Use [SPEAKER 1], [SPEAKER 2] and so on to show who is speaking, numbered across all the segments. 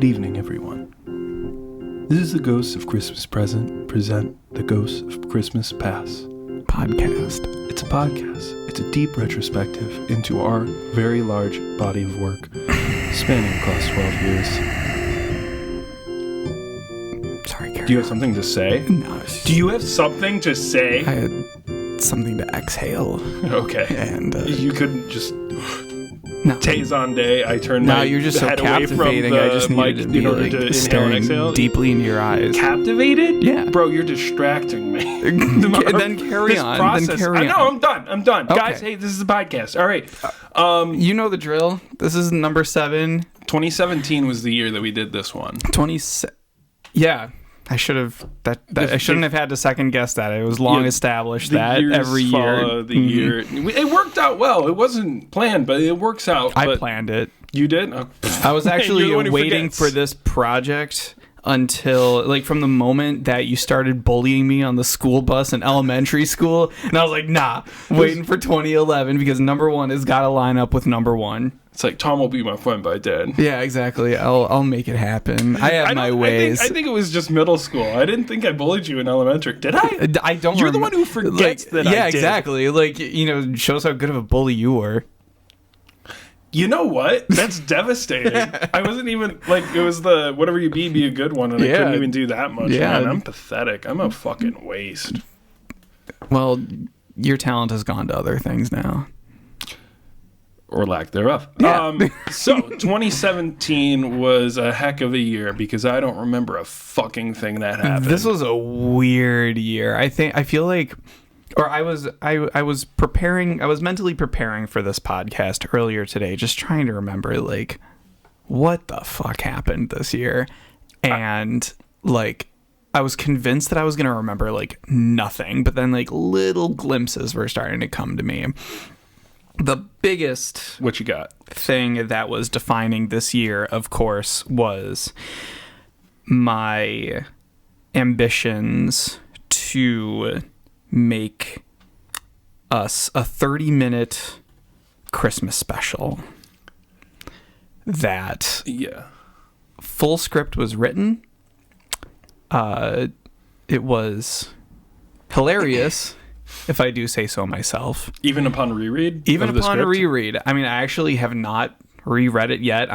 [SPEAKER 1] Good evening, everyone. This is the Ghosts of Christmas Present present the Ghosts of Christmas Past
[SPEAKER 2] podcast.
[SPEAKER 1] It's a podcast. It's a deep retrospective into our very large body of work spanning across 12 years.
[SPEAKER 2] Sorry, Carrie.
[SPEAKER 1] Do you have something to say?
[SPEAKER 2] No.
[SPEAKER 1] Do you have something to say?
[SPEAKER 2] I had something to exhale.
[SPEAKER 1] Okay.
[SPEAKER 2] And
[SPEAKER 1] you couldn't just...
[SPEAKER 2] No.
[SPEAKER 1] Tazon day, I turned my
[SPEAKER 2] you're just so
[SPEAKER 1] head away from
[SPEAKER 2] captivating.
[SPEAKER 1] the
[SPEAKER 2] I just
[SPEAKER 1] mic
[SPEAKER 2] needed to be
[SPEAKER 1] in order
[SPEAKER 2] like
[SPEAKER 1] to inhale and
[SPEAKER 2] staring
[SPEAKER 1] exhale.
[SPEAKER 2] deeply into your eyes.
[SPEAKER 1] Captivated?
[SPEAKER 2] Yeah.
[SPEAKER 1] Bro, you're distracting me.
[SPEAKER 2] Then carry on.
[SPEAKER 1] Process,
[SPEAKER 2] Then carry on.
[SPEAKER 1] No, I'm done.
[SPEAKER 2] Okay.
[SPEAKER 1] Guys, hey, this is a podcast. All right.
[SPEAKER 2] You know the drill. This is number 7.
[SPEAKER 1] 2017 was the year that we did this one.
[SPEAKER 2] Yeah. I should have I shouldn't have had to second guess that. It was long established that every year.
[SPEAKER 1] The year. It worked out well. It wasn't planned, but it works out.
[SPEAKER 2] I planned it.
[SPEAKER 1] You did? Oh.
[SPEAKER 2] I was actually waiting
[SPEAKER 1] forgets.
[SPEAKER 2] for this project until, like, from the moment that you started bullying me on the school bus in elementary school, and I was like, nah, waiting for 2011 because number 1 has got to line up with number 1.
[SPEAKER 1] It's like, Tom will be my friend, but I did.
[SPEAKER 2] Yeah, exactly. I'll make it happen. I have my ways.
[SPEAKER 1] I think it was just middle school. I didn't think I bullied you in elementary. Did I?
[SPEAKER 2] I don't.
[SPEAKER 1] You're the one who forgets that I did.
[SPEAKER 2] Yeah, exactly. Like, shows how good of a bully you were.
[SPEAKER 1] You know what? That's devastating. I wasn't even, like, it was the whatever you be a good one, and I couldn't even do that much.
[SPEAKER 2] Yeah.
[SPEAKER 1] Man, I'm pathetic. I'm a fucking waste.
[SPEAKER 2] Well, your talent has gone to other things now.
[SPEAKER 1] Or lack thereof.
[SPEAKER 2] Yeah.
[SPEAKER 1] So, 2017 was a heck of a year because I don't remember a fucking thing that happened.
[SPEAKER 2] This was a weird year. I feel like... Or I was mentally preparing for this podcast earlier today, just trying to remember, like, what the fuck happened this year. And, like, I was convinced that I was going to remember, like, nothing. But then, like, little glimpses were starting to come to me. The biggest
[SPEAKER 1] what you got
[SPEAKER 2] thing that was defining this year, of course, was my ambitions to make us a 30-minute Christmas special that full script was written. It was hilarious, if I do say so myself.
[SPEAKER 1] Even upon reread?
[SPEAKER 2] Even upon reread. I mean, I actually have not reread it yet.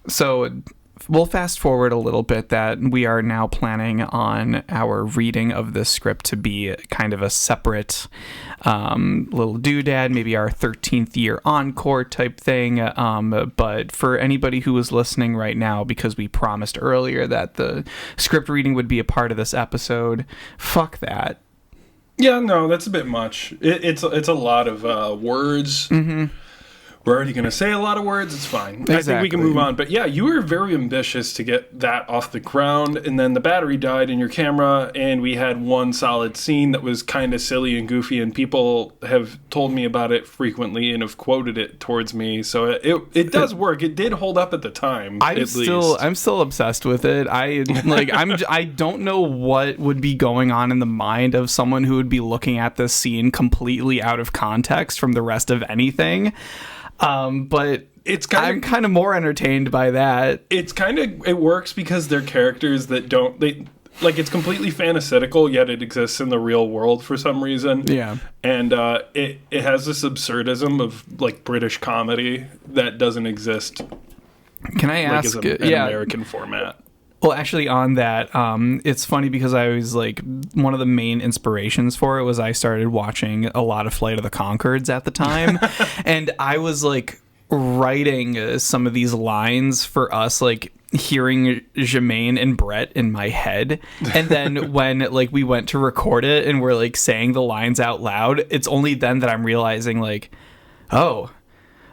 [SPEAKER 2] So we'll fast forward a little bit that we are now planning on our reading of this script to be kind of a separate little doodad, maybe our 13th year encore type thing. But for anybody who is listening right now, because we promised earlier that the script reading would be a part of this episode, fuck that.
[SPEAKER 1] Yeah, no, that's a bit much. It's a lot of words. Mm-hmm. We're already going to say a lot of words. It's fine. Exactly. I think we can move on. But yeah, you were very ambitious to get that off the ground. And then the battery died in your camera. And we had one solid scene that was kind of silly and goofy. And people have told me about it frequently and have quoted it towards me. So it does work. It did hold up at the time. I'm
[SPEAKER 2] still obsessed with it. I don't know what would be going on in the mind of someone who would be looking at this scene completely out of context from the rest of anything. But I'm kind of more entertained by that.
[SPEAKER 1] It works because they're characters that it's completely fantastical, yet it exists in the real world for some reason.
[SPEAKER 2] Yeah.
[SPEAKER 1] And it has this absurdism of, like, British comedy that doesn't exist.
[SPEAKER 2] Can I ask?
[SPEAKER 1] Like, as an American format.
[SPEAKER 2] Well, actually, on that, it's funny because I was like, one of the main inspirations for it was I started watching a lot of Flight of the Conchords at the time. And I was like writing some of these lines for us, like hearing Jermaine and Brett in my head. And then when like we went to record it and we're like saying the lines out loud, it's only then that I'm realizing, like, oh,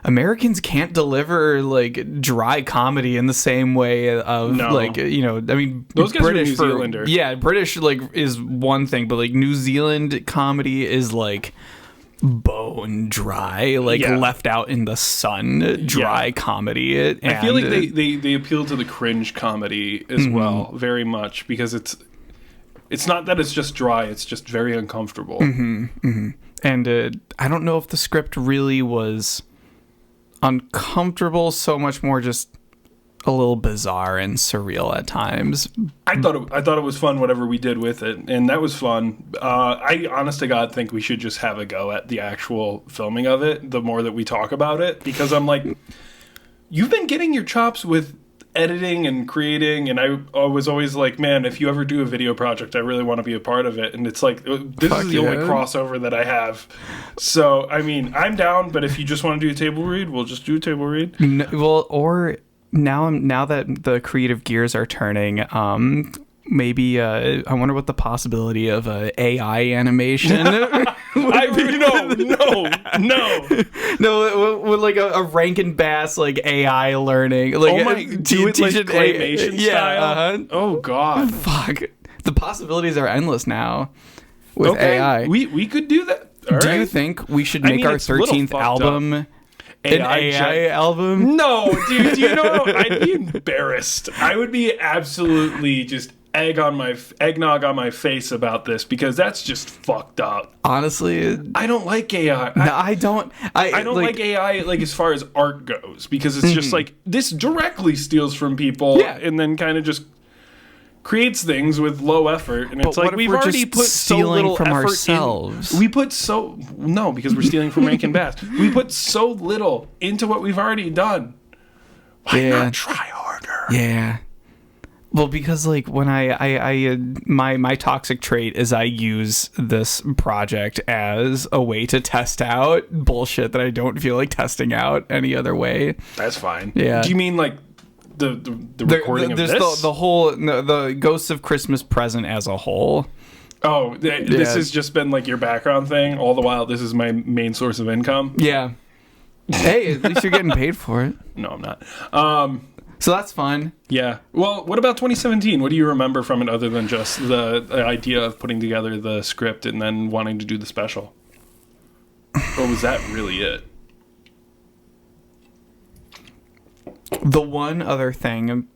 [SPEAKER 2] Americans can't deliver like dry comedy in the same way of I mean,
[SPEAKER 1] those guys
[SPEAKER 2] British
[SPEAKER 1] are New Zealander.
[SPEAKER 2] Yeah, British like is one thing, but like New Zealand comedy is like bone dry, like left out in the sun, dry comedy. And
[SPEAKER 1] I feel like they appeal to the cringe comedy as well, very much, because it's not that it's just dry, it's just very uncomfortable.
[SPEAKER 2] And I don't know if the script really was uncomfortable, so much more just a little bizarre and surreal at times.
[SPEAKER 1] I thought it was fun, whatever we did with it, and that was fun. I, honest to God, think we should just have a go at the actual filming of it, the more that we talk about it, because I'm like, you've been getting your chops with editing and creating, and I was always like, man, if you ever do a video project, I really want to be a part of it. And it's like, this is the only crossover that I have. So, I mean, I'm down, but if you just want to do a table read, we'll just do a table read.
[SPEAKER 2] No, well, or now that the creative gears are turning, maybe I wonder what the possibility of AI animation. No, with like a Rankin Bass like AI learning. Like,
[SPEAKER 1] do it like claymation style. Oh God,
[SPEAKER 2] fuck! The possibilities are endless now with AI.
[SPEAKER 1] We could do that.
[SPEAKER 2] Do you think we should make our 13th album? AI album?
[SPEAKER 1] No, dude. Do you know? I'd be embarrassed. I would be absolutely just eggnog on my face about this, because that's just fucked up.
[SPEAKER 2] Honestly,
[SPEAKER 1] I don't like AI.
[SPEAKER 2] I don't
[SPEAKER 1] like AI like as far as art goes, because it's just like this directly steals from people, and then kind of just creates things with low effort, and it's like we've already put so little
[SPEAKER 2] from
[SPEAKER 1] effort
[SPEAKER 2] ourselves.
[SPEAKER 1] Because we're stealing from Rankin Bass. We put so little into what we've already done. Why not try harder?
[SPEAKER 2] Yeah. Well, because like when my toxic trait is I use this project as a way to test out bullshit that I don't feel like testing out any other way.
[SPEAKER 1] That's fine.
[SPEAKER 2] Yeah.
[SPEAKER 1] Do you mean like the recording of this?
[SPEAKER 2] There's the whole the Ghosts of Christmas Present as a whole.
[SPEAKER 1] Oh, this has just been like your background thing. All the while, this is my main source of income.
[SPEAKER 2] Yeah. Hey, at least you're getting paid for it.
[SPEAKER 1] No, I'm not.
[SPEAKER 2] So that's fun.
[SPEAKER 1] Yeah. Well, what about 2017? What do you remember from it other than just the idea of putting together the script and then wanting to do the special? Or was that really it?
[SPEAKER 2] The one other thing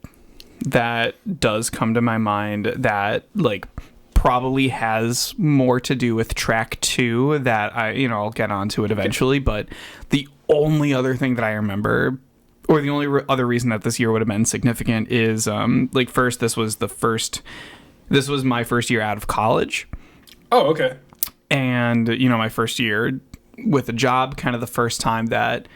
[SPEAKER 2] that does come to my mind that like probably has more to do with track 2 that I'll get onto it eventually, but the only other thing that I remember, or the only other reason that this year would have been significant, is first, this was my first year out of college.
[SPEAKER 1] Oh, okay.
[SPEAKER 2] And my first year with a job, kind of the first time that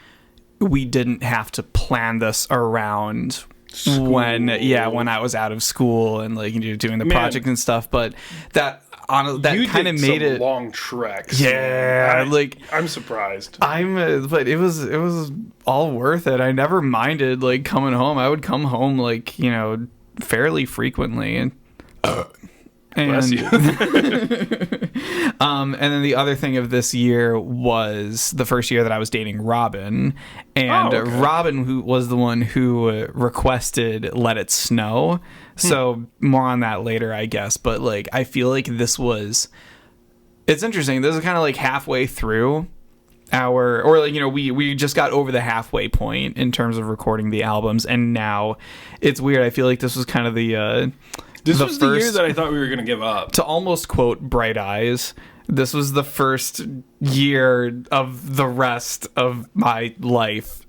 [SPEAKER 2] we didn't have to plan this around school. when I was out of school and like doing the project and stuff. But that kind of made it
[SPEAKER 1] long treks.
[SPEAKER 2] Yeah,
[SPEAKER 1] I'm surprised.
[SPEAKER 2] But it was all worth it. I never minded like coming home. I would come home like fairly frequently and.
[SPEAKER 1] Bless you.
[SPEAKER 2] And then the other thing of this year was the first year that I was dating Robin, and Robin, who was the one who requested "Let It Snow." So more on that later, I guess. But like, I feel like it's interesting. This is kind of like halfway through we just got over the halfway point in terms of recording the albums, and now it's weird. I feel like this was kind of
[SPEAKER 1] This was the year that I thought we were going to give up.
[SPEAKER 2] To almost quote Bright Eyes, this was the first year of the rest of my life.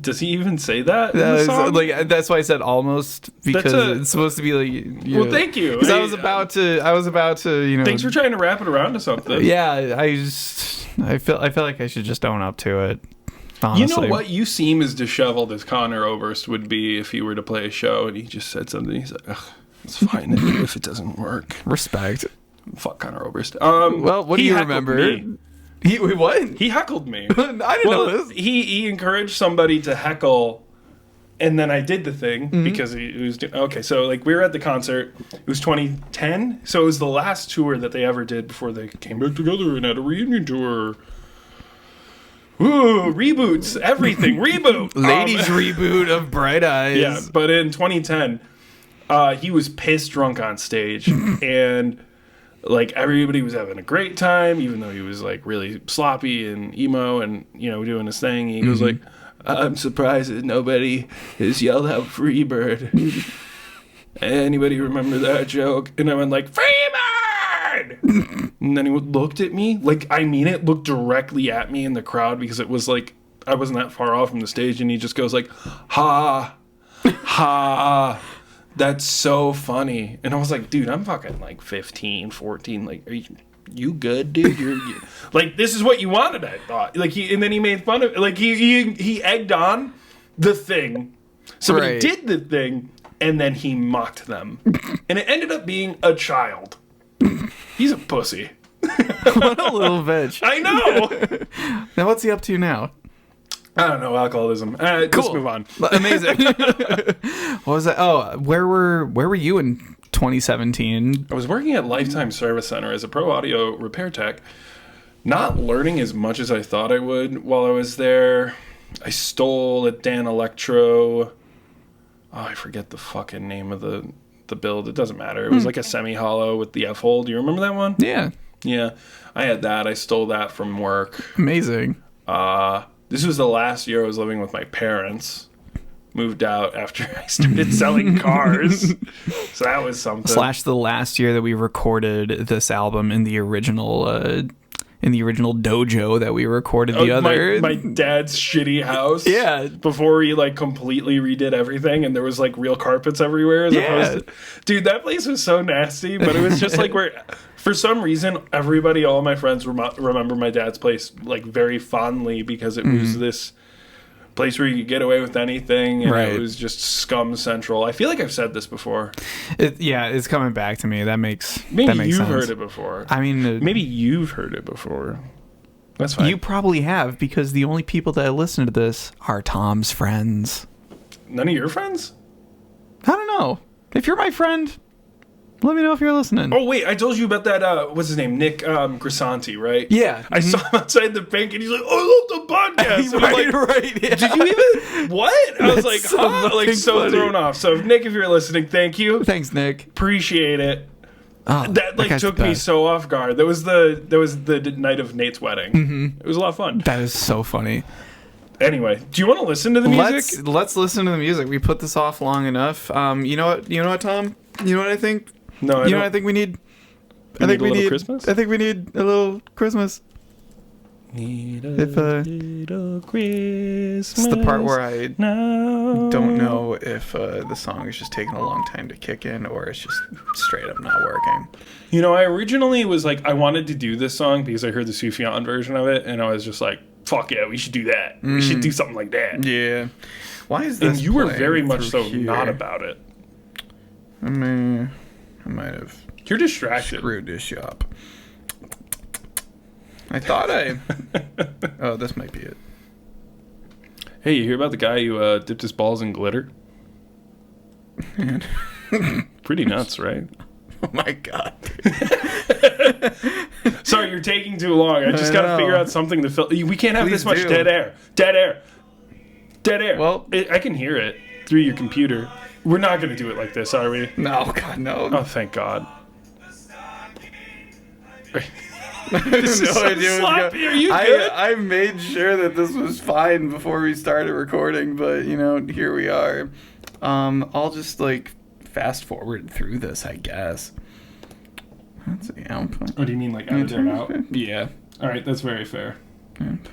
[SPEAKER 1] Does he even say that in the song?
[SPEAKER 2] That's why I said almost, because it's supposed to be like...
[SPEAKER 1] Well, thank you.
[SPEAKER 2] Because I was about to,
[SPEAKER 1] Thanks for trying to wrap it around to something.
[SPEAKER 2] Yeah, I feel like I should just own up to it. Honestly.
[SPEAKER 1] You know what? You seem as disheveled as Connor Oberst would be if he were to play a show and he just said something. He's like, ugh, it's fine if it doesn't work.
[SPEAKER 2] Respect.
[SPEAKER 1] Fuck Connor Oberst.
[SPEAKER 2] Well, what do you remember? What?
[SPEAKER 1] He heckled me.
[SPEAKER 2] I didn't know this.
[SPEAKER 1] He encouraged somebody to heckle, and then I did the thing because he was okay. So like we were at the concert. It was 2010, so it was the last tour that they ever did before they came back together and had a reunion tour. Ooh, reboots, everything, reboot.
[SPEAKER 2] Ladies reboot of Bright Eyes.
[SPEAKER 1] Yeah, but in 2010, he was pissed drunk on stage, and like everybody was having a great time, even though he was like really sloppy and emo and doing his thing. He goes like, "I'm surprised that nobody has yelled out Freebird." Anybody remember that joke? And I went like, Freebird! And then he looked at me, like, I mean it, looked directly at me in the crowd, because it was like I wasn't that far off from the stage, and he just goes like, ha, ha, that's so funny. And I was like, dude, I'm fucking like 15, 14. Like, are you good, dude? You like, this is what you wanted, I thought. Like, and then he made fun of it. Like, he egged on the thing. Somebody did the thing, and then he mocked them. And it ended up being a child. He's a pussy.
[SPEAKER 2] What a little bitch.
[SPEAKER 1] I know.
[SPEAKER 2] Now, what's he up to now?
[SPEAKER 1] I don't know, alcoholism. Cool. Let's move on.
[SPEAKER 2] Amazing. What was that? Oh, where were you in 2017?
[SPEAKER 1] I was working at Lifetime Service Center as a pro audio repair tech, not learning as much as I thought I would while I was there. I stole at Dan Electro. Oh, I forget the fucking name of the build. It doesn't matter. It was like a semi-hollow with the F-hole. Do you remember that one?
[SPEAKER 2] Yeah.
[SPEAKER 1] Yeah. I had that. I stole that from work.
[SPEAKER 2] Amazing.
[SPEAKER 1] This was the last year I was living with my parents. Moved out after I started selling cars. So that was something.
[SPEAKER 2] / the last year that we recorded this album in the original dojo that we recorded
[SPEAKER 1] my dad's shitty house.
[SPEAKER 2] Yeah.
[SPEAKER 1] Before he like completely redid everything and there was like real carpets everywhere as opposed to, dude, that place was so nasty, but it was just like where for some reason all my friends remember my dad's place like very fondly because it was this place where you could get away with anything, and it was just scum central. I feel like I've said this before.
[SPEAKER 2] It's coming back to me. That makes
[SPEAKER 1] you've
[SPEAKER 2] sense.
[SPEAKER 1] heard it before.
[SPEAKER 2] I mean,
[SPEAKER 1] maybe you've heard it before. That's fine.
[SPEAKER 2] You probably have, because the only people that listen to this are Tom's friends.
[SPEAKER 1] None of your friends?
[SPEAKER 2] I don't know. If you're my friend, let me know if you're listening.
[SPEAKER 1] Oh, wait, I told you about that, what's his name? Nick Grisanti, right?
[SPEAKER 2] Yeah.
[SPEAKER 1] I saw him outside the bank, and he's like, oh, I love the podcast. And I'm like,
[SPEAKER 2] yeah.
[SPEAKER 1] Did you even, what? I was like, huh? Like, so
[SPEAKER 2] funny.
[SPEAKER 1] thrown off. So, Nick, if you're listening, thank you.
[SPEAKER 2] Thanks, Nick.
[SPEAKER 1] Appreciate it.
[SPEAKER 2] Oh,
[SPEAKER 1] that like took me so off guard. That was the night of Nate's wedding. Mm-hmm. It was a lot of fun.
[SPEAKER 2] That is so funny.
[SPEAKER 1] Anyway, do you want to listen to the music?
[SPEAKER 2] Let's listen to the music. We put this off long enough. You know what, Tom? You know what I think?
[SPEAKER 1] No,
[SPEAKER 2] you know what I think we need? I think we need
[SPEAKER 1] Christmas.
[SPEAKER 2] I think we need a little Christmas.
[SPEAKER 1] Need a little Christmas.
[SPEAKER 2] It's the part where I don't know if the song is just taking a long time to kick in or it's just straight up not working.
[SPEAKER 1] You know, I originally was like, I wanted to do this song because I heard the Sufjan version of it, and I was just like, fuck yeah, we should do that. We should do something like that.
[SPEAKER 2] Yeah. Why is this?
[SPEAKER 1] And you were very much so
[SPEAKER 2] here?
[SPEAKER 1] not about it.
[SPEAKER 2] I mean, I might have.
[SPEAKER 1] You're distracted.
[SPEAKER 2] Screwed this up. I thought oh, this might be it.
[SPEAKER 1] Hey, you hear about the guy who dipped his balls in glitter? Pretty nuts, right?
[SPEAKER 2] Oh my god.
[SPEAKER 1] Sorry, you're taking too long. I just got to figure out something to fill. We can't have this much dead air. Dead air. Dead air.
[SPEAKER 2] Well,
[SPEAKER 1] I can hear it through your computer. We're not going to do it like this, are we?
[SPEAKER 2] No, God, no.
[SPEAKER 1] Oh, thank God.
[SPEAKER 2] This is
[SPEAKER 1] so sloppy. Are you good?
[SPEAKER 2] I made sure that this was fine before we started recording, but, here we are. I'll just, fast forward through this, I guess. That's the output.
[SPEAKER 1] Oh, do you mean, edit it out?
[SPEAKER 2] Yeah.
[SPEAKER 1] All right, that's very fair.
[SPEAKER 2] And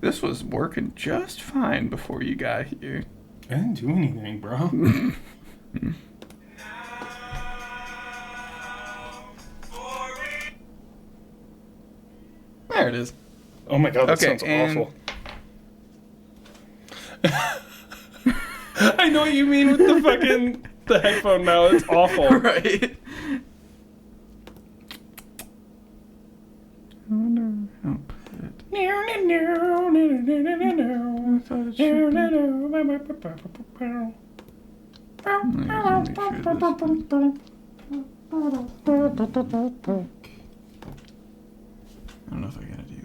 [SPEAKER 2] this was working just fine before you got here.
[SPEAKER 1] I didn't do anything, bro.
[SPEAKER 2] There it is.
[SPEAKER 1] Oh my god, that sounds awful. I know what you mean with the headphone now. It's awful.
[SPEAKER 2] Right. I wonder how I don't know if I gotta do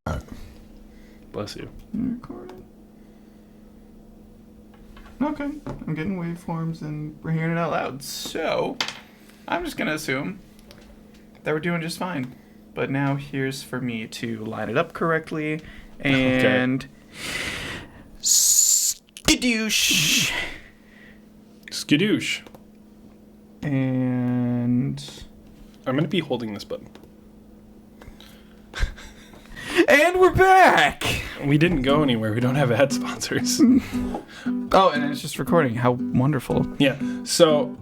[SPEAKER 2] that.
[SPEAKER 1] Bless you.
[SPEAKER 2] Recording. Okay, I'm getting waveforms and we're hearing it out loud. So, I'm just gonna assume that we're doing just fine. But now here's for me to line it up correctly and skadoosh.
[SPEAKER 1] Skadoosh.
[SPEAKER 2] And
[SPEAKER 1] I'm going to be holding this button.
[SPEAKER 2] And we're back.
[SPEAKER 1] We didn't go anywhere. We don't have ad sponsors.
[SPEAKER 2] Oh, and it's just recording. How wonderful.
[SPEAKER 1] Yeah. So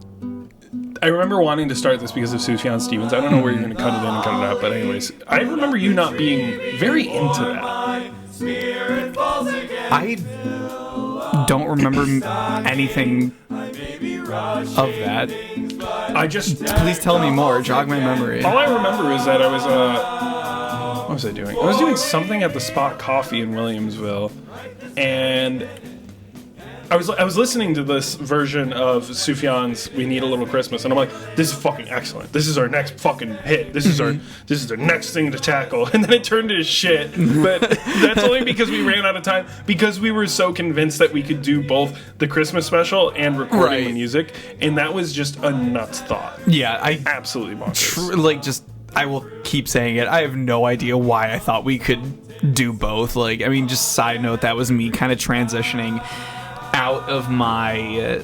[SPEAKER 1] I remember wanting to start this because of Sufjan Stevens. I don't know where you're going to cut it in and cut it out, but anyways, I remember you not being very into that.
[SPEAKER 2] I don't remember anything of that. Please tell me more. Jog my memory.
[SPEAKER 1] All I remember is that I was what was I doing? I was doing something at the Spot Coffee in Williamsville, and I was listening to this version of Sufjan's "We Need a Little Christmas," and I'm like, "This is fucking excellent. This is our next fucking hit. This is our next thing to tackle." And then it turned to shit. But that's only because we ran out of time, because we were so convinced that we could do both the Christmas special and recording the music, and that was just a nuts thought.
[SPEAKER 2] Yeah, I
[SPEAKER 1] absolutely bonkers.
[SPEAKER 2] I will keep saying it. I have no idea why I thought we could do both. Like, I mean, just side note, that was me kind of transitioning out of my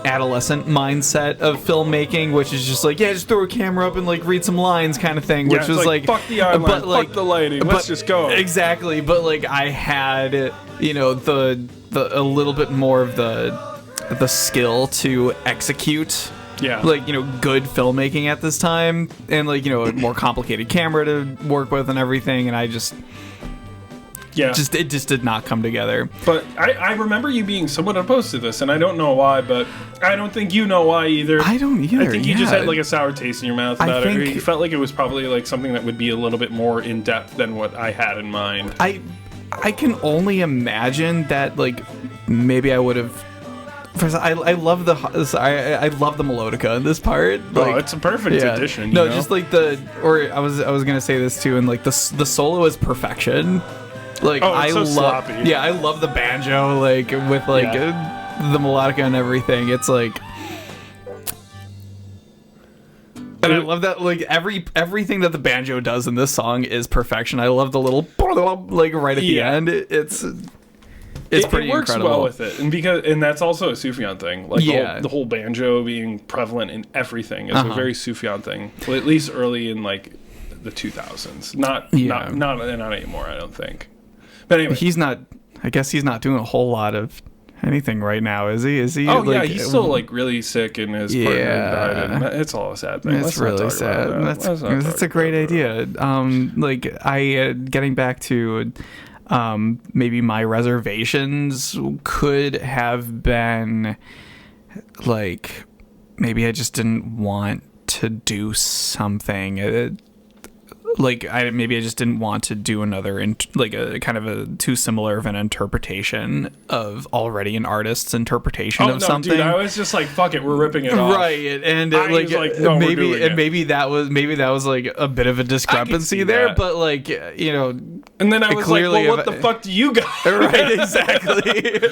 [SPEAKER 2] adolescent mindset of filmmaking, which is just like, yeah, just throw a camera up and like read some lines kind of thing, which was like
[SPEAKER 1] fuck the outline, fuck the lighting, let's just go.
[SPEAKER 2] Exactly. But like I had, you know, the a little bit more of the skill to execute like, you know, good filmmaking at this time, and like, you know, a more complicated camera to work with and everything, and I just it just did not come together.
[SPEAKER 1] But I remember you being somewhat opposed to this, and I don't know why, but I don't think you know why either.
[SPEAKER 2] I don't either.
[SPEAKER 1] I think you just had like a sour taste in your mouth about it. Or you felt like it was probably like something that would be a little bit more in depth than what I had in mind.
[SPEAKER 2] I can only imagine that, like, maybe I would have. First, I love the melodica in this part. Like,
[SPEAKER 1] it's a perfect addition.
[SPEAKER 2] No, just like I was gonna say this too, and like the solo is perfection. Like, I
[SPEAKER 1] so
[SPEAKER 2] love,
[SPEAKER 1] sloppy.
[SPEAKER 2] Yeah, I love the banjo, like with like the melodica and everything. It's like, and I love that, like everything that the banjo does in this song is perfection. I love the little like right at the end. It's pretty
[SPEAKER 1] it works
[SPEAKER 2] incredible.
[SPEAKER 1] Well with it, and that's also a Sufjan thing. Like the whole banjo being prevalent in everything is a very Sufjan thing. Well, at least early in like the 2000s. Not anymore, I don't think. But anyway,
[SPEAKER 2] I guess he's not doing a whole lot of anything right now, is he?
[SPEAKER 1] Oh, like, yeah, he's still like really sick, and his partner died, and it's all a sad thing.
[SPEAKER 2] It's really sad. That's a great idea. Like getting back to maybe my reservations could have been like, maybe I just didn't want to do something. Maybe I just didn't want to do another like a kind of a too similar of an interpretation of already an artist's interpretation of something.
[SPEAKER 1] Dude, I was just like, fuck it, we're ripping it off.
[SPEAKER 2] Right, and maybe that was like a bit of a discrepancy there, that. But like, you know,
[SPEAKER 1] and then I was clearly, like, well, what the fuck do you got?
[SPEAKER 2] Right, exactly.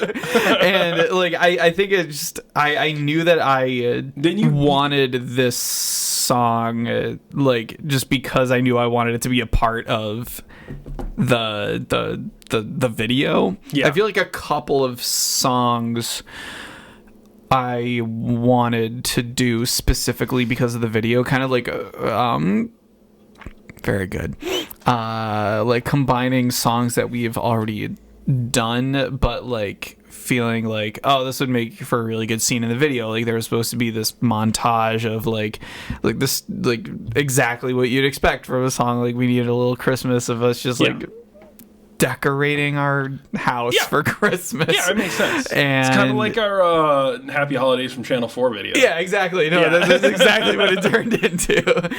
[SPEAKER 2] And like, I think it just, I knew that I wanted this song, like, just because I knew I wanted it to be a part of the video. Yeah. I feel like a couple of songs I wanted to do specifically because of the video, kind of like very good. Like combining songs that we've already done, but like feeling like, oh, this would make for a really good scene in the video. Like there was supposed to be this montage of like this, like exactly what you'd expect from a song like We Needed a Little Christmas, of us just like decorating our house for Christmas.
[SPEAKER 1] Yeah, it makes sense.
[SPEAKER 2] And
[SPEAKER 1] it's kind of like our Happy Holidays from Channel 4 video.
[SPEAKER 2] Yeah, exactly. No, that's exactly what it turned into.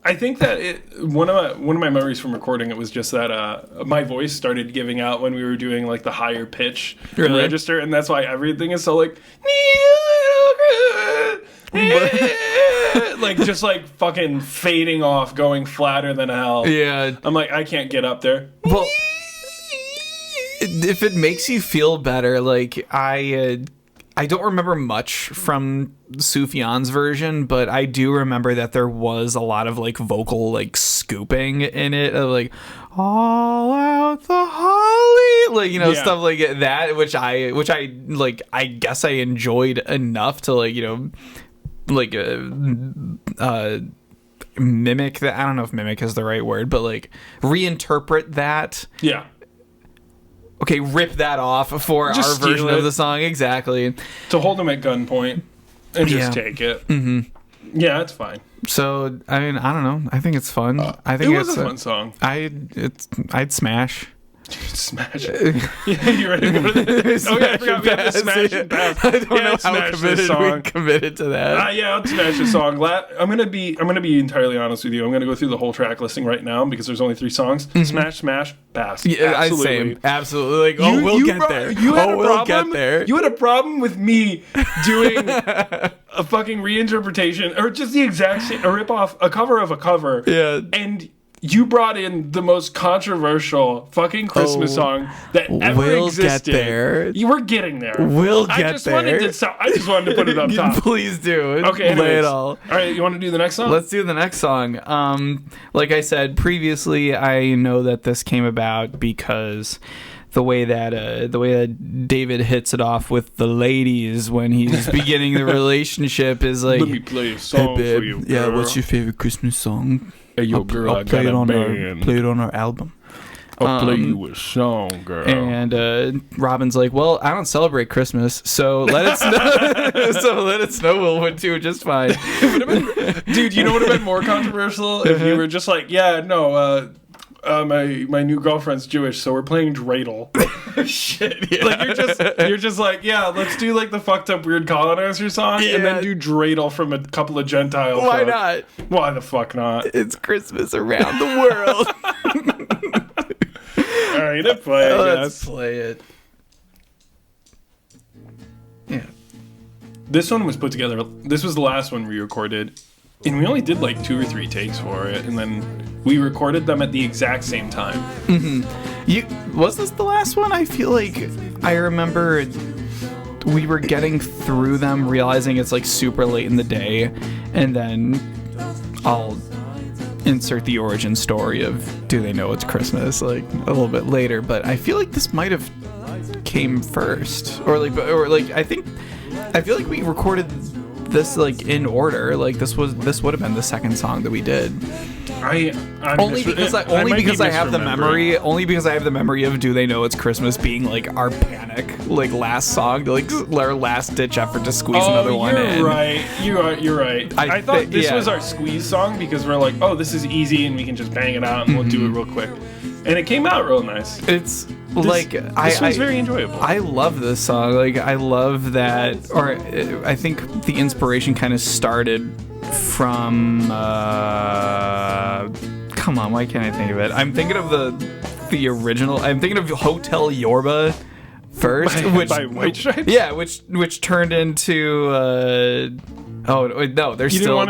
[SPEAKER 1] I think that one of my memories from recording it was just that my voice started giving out when we were doing like the higher pitch register, and that's why everything is so like like just like fucking fading off, going flatter than hell.
[SPEAKER 2] Yeah,
[SPEAKER 1] I'm like, I can't get up there.
[SPEAKER 2] Well, if it makes you feel better, like I don't remember much from Sufjan's version, but I do remember that there was a lot of like vocal like scooping in it, of like all out the holly, like, you know, stuff like that, which I like, I guess I enjoyed enough to like, you know, like mimic that. I don't know if mimic is the right word, but like reinterpret that.
[SPEAKER 1] Yeah.
[SPEAKER 2] Okay, rip that off for
[SPEAKER 1] Just
[SPEAKER 2] our version
[SPEAKER 1] steal it.
[SPEAKER 2] of the song. Exactly.
[SPEAKER 1] To hold them at gunpoint and just take it. Mm-hmm. Yeah, it's fine.
[SPEAKER 2] So, I mean, I don't know. I think it's fun. I think
[SPEAKER 1] it was a fun song.
[SPEAKER 2] I'd smash.
[SPEAKER 1] Smash it. Yeah, you ready to go to the... Oh, yeah, I forgot we have to smash and pass.
[SPEAKER 2] I don't know how committed we committed to that.
[SPEAKER 1] Yeah, I'll smash the song. I'm gonna be entirely honest with you. I'm gonna go through the whole track listing right now because there's only 3 songs. Mm-hmm. Smash, smash, pass.
[SPEAKER 2] Yeah, Absolutely. Absolutely. Like, we'll get there. We'll get there.
[SPEAKER 1] You had a problem with me doing a fucking reinterpretation or just the exact same, a ripoff, a cover of a cover.
[SPEAKER 2] Yeah.
[SPEAKER 1] And you brought in the most controversial fucking Christmas song that ever existed.
[SPEAKER 2] Get there.
[SPEAKER 1] You were getting there.
[SPEAKER 2] We'll get there.
[SPEAKER 1] I just wanted to put it up top.
[SPEAKER 2] Please do.
[SPEAKER 1] Okay, anyways.
[SPEAKER 2] Lay it all
[SPEAKER 1] right, you want to do the next song?
[SPEAKER 2] Let's do the next song. Like I said previously, I know that this came about because the way that David hits it off with the ladies when he's beginning the relationship is like,
[SPEAKER 1] let me play a song
[SPEAKER 2] hey, babe,
[SPEAKER 1] for you, girl.
[SPEAKER 2] Yeah, what's your favorite Christmas song?
[SPEAKER 1] Hey, yo, girl,
[SPEAKER 2] I'll play it on our album.
[SPEAKER 1] I'll play you a song, girl.
[SPEAKER 2] And Robin's like, well, I don't celebrate Christmas, so let us know. So let us know. We'll do just fine.
[SPEAKER 1] Dude, you know what would have been more controversial if you were just like, yeah, no, my new girlfriend's Jewish, so we're playing dreidel.
[SPEAKER 2] Shit, yeah.
[SPEAKER 1] Like you're just like, yeah, let's do like the fucked up weird colonizer song, and then do dreidel from a couple of Gentile.
[SPEAKER 2] Why not?
[SPEAKER 1] Why the fuck not?
[SPEAKER 2] It's Christmas around the world.
[SPEAKER 1] All right, let's play it.
[SPEAKER 2] Let's play it. Yeah.
[SPEAKER 1] This one was put together. This was the last one we recorded. And we only did like 2 or 3 takes for it, and then we recorded them at the exact same time.
[SPEAKER 2] Mm-hmm. Was this the last one? I feel like I remember we were getting through them, realizing it's like super late in the day, and then I'll insert the origin story of Do They Know It's Christmas like a little bit later. But I feel like this might have came first, or I feel like we recorded this like in order. Like this would have been the second song that we did. Only because I have the memory of Do They Know It's Christmas being like our panic like last song, like our last ditch effort to squeeze another one in.
[SPEAKER 1] You're right. I thought this was our squeeze song because we're like, oh, this is easy and we can just bang it out and we'll do it real quick. And it came out real nice.
[SPEAKER 2] This was
[SPEAKER 1] very enjoyable.
[SPEAKER 2] I love this song. Like, I love that. Or I think the inspiration kind of started from. Come on, why can't I think of it? I'm thinking of the original. I'm thinking of Hotel Yorba first,
[SPEAKER 1] by White Stripes.
[SPEAKER 2] Yeah, which turned into. Oh no! There's still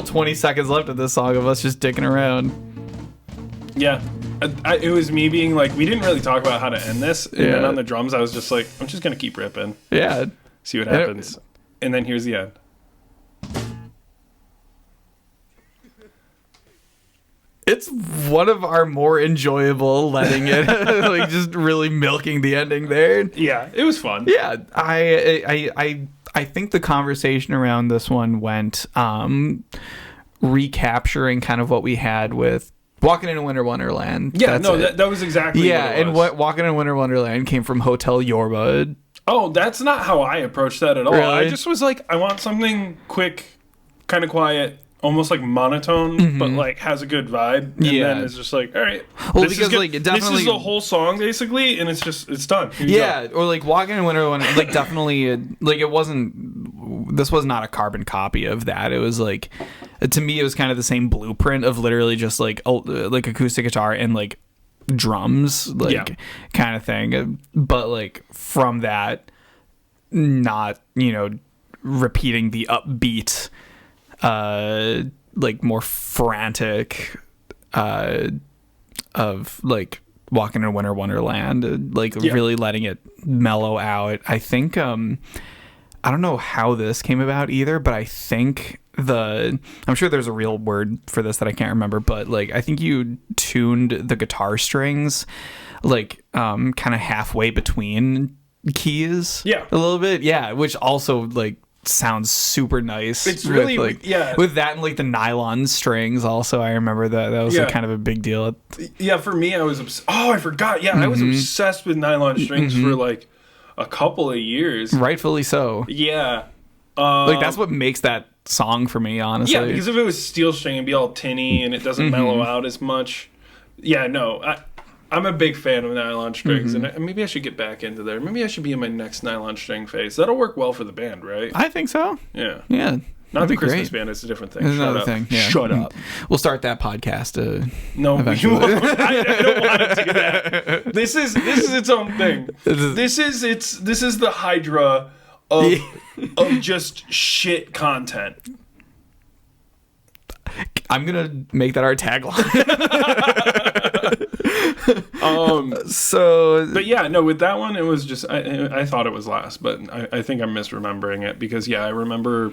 [SPEAKER 2] 20 seconds left of this song of us just dicking around.
[SPEAKER 1] Yeah, it was me being like, we didn't really talk about how to end this, and then on the drums I was just like, I'm just gonna keep ripping.
[SPEAKER 2] Yeah,
[SPEAKER 1] see what happens, and then here's the end.
[SPEAKER 2] It's one of our more enjoyable letting it, like just really milking the ending there.
[SPEAKER 1] Yeah, it was fun.
[SPEAKER 2] Yeah, I think the conversation around this one went recapturing kind of what we had with Walking in a Winter Wonderland.
[SPEAKER 1] Yeah, that was exactly what it was.
[SPEAKER 2] And what Walking in a Winter Wonderland came from Hotel Yorba.
[SPEAKER 1] Oh, that's not how I approached that at all.
[SPEAKER 2] Really?
[SPEAKER 1] I just was like, I want something quick, kind of quiet, almost like monotone, but like has a good vibe. And then it's just like, all right.
[SPEAKER 2] Well, because like it definitely
[SPEAKER 1] this is the whole song basically, and it's done.
[SPEAKER 2] Yeah, or like Walking in Winter Wonderland, like definitely like it wasn't. This was not a carbon copy of that. It was like, to me, it was kind of the same blueprint of literally just like acoustic guitar and like drums, like kind of thing. But like from that, not repeating the upbeat. Like more frantic of like Walking in a Winter Wonderland, really letting it mellow out. I think I don't know how this came about either, but I think I'm sure there's a real word for this that I can't remember, but like I think you tuned the guitar strings like kind of halfway between keys, a little bit, which also like sounds super nice.
[SPEAKER 1] It's really
[SPEAKER 2] with that and like the nylon strings. Also, I remember that was like kind of a big deal.
[SPEAKER 1] Yeah, for me, I was I forgot. Yeah, I was obsessed with nylon strings for like a couple of years.
[SPEAKER 2] Rightfully so.
[SPEAKER 1] Yeah,
[SPEAKER 2] like that's what makes that song for me, honestly.
[SPEAKER 1] Yeah, because if it was steel string, it'd be all tinny and it doesn't mellow out as much. Yeah, no, I'm a big fan of nylon strings, and maybe I should get back into there. Maybe I should be in my next nylon string phase. That'll work well for the band, right?
[SPEAKER 2] I think so.
[SPEAKER 1] Yeah.
[SPEAKER 2] Yeah.
[SPEAKER 1] Not the Christmas band, it's a different thing.
[SPEAKER 2] Another thing. Yeah.
[SPEAKER 1] Shut up.
[SPEAKER 2] We'll start that podcast.
[SPEAKER 1] No, you won't. I don't want to do that. This is its own thing. This is the Hydra of just shit content.
[SPEAKER 2] I'm gonna make that our tagline.
[SPEAKER 1] But yeah, no, with that one, it was just I thought it was last, but I think I'm misremembering it because I remember.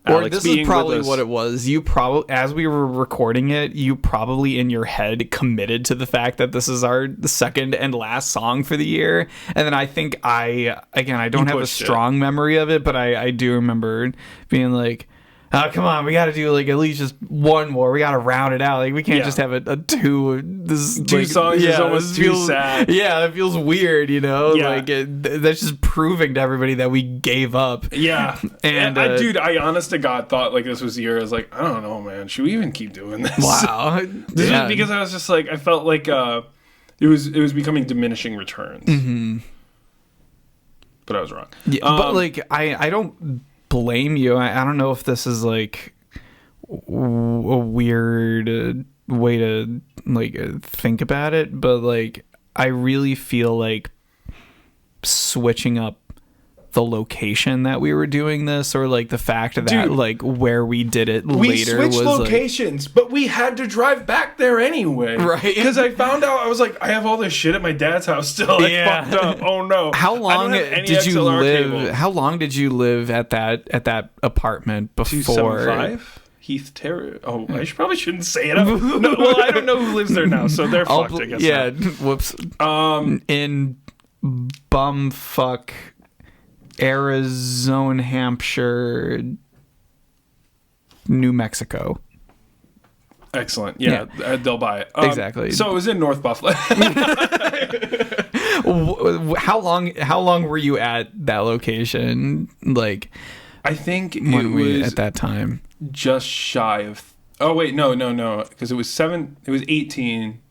[SPEAKER 1] Alex
[SPEAKER 2] this is probably what it was. You probably, as we were recording it, you probably in your head committed to the fact that this is our second and last song for the year. And then I think I don't have a strong memory of it, but I do remember being like, oh, come on, we got to do like at least just one more. We got to round it out. Like we can't just have a two. This
[SPEAKER 1] two songs is almost too sad.
[SPEAKER 2] Yeah, it feels weird, you know.
[SPEAKER 1] Yeah.
[SPEAKER 2] Like that's just proving to everybody that we gave up.
[SPEAKER 1] Yeah, and I honest to God thought like this was the year. I was like, I don't know, man. Should we even keep doing this?
[SPEAKER 2] Wow.
[SPEAKER 1] This was because I was just like I felt like it was becoming diminishing returns. Mm-hmm. But I was wrong.
[SPEAKER 2] Yeah, but like I don't blame you. I don't know if this is like a weird way to like think about it, but like I really feel like switching up the location that we were doing this, or like the fact that like where we did it later was
[SPEAKER 1] locations, but we had to drive back there anyway,
[SPEAKER 2] right?
[SPEAKER 1] Because I found out I was like, I have all this shit at my dad's house still. I fucked up. Oh no!
[SPEAKER 2] How long did you live? Cable. How long did you live at that apartment before?
[SPEAKER 1] 275 Heath Terrace. Oh, I probably shouldn't say it. No, well, I don't know who lives there now, so they're fucked. I guess.
[SPEAKER 2] Yeah. Whoops. In bumfuck Arizona, Hampshire, New Mexico.
[SPEAKER 1] Excellent. Yeah. They'll buy it.
[SPEAKER 2] Exactly.
[SPEAKER 1] So it was in North Buffalo.
[SPEAKER 2] How long were you at that location? Like,
[SPEAKER 1] I think it
[SPEAKER 2] was at that time
[SPEAKER 1] just shy of. Oh wait, no, because it was 18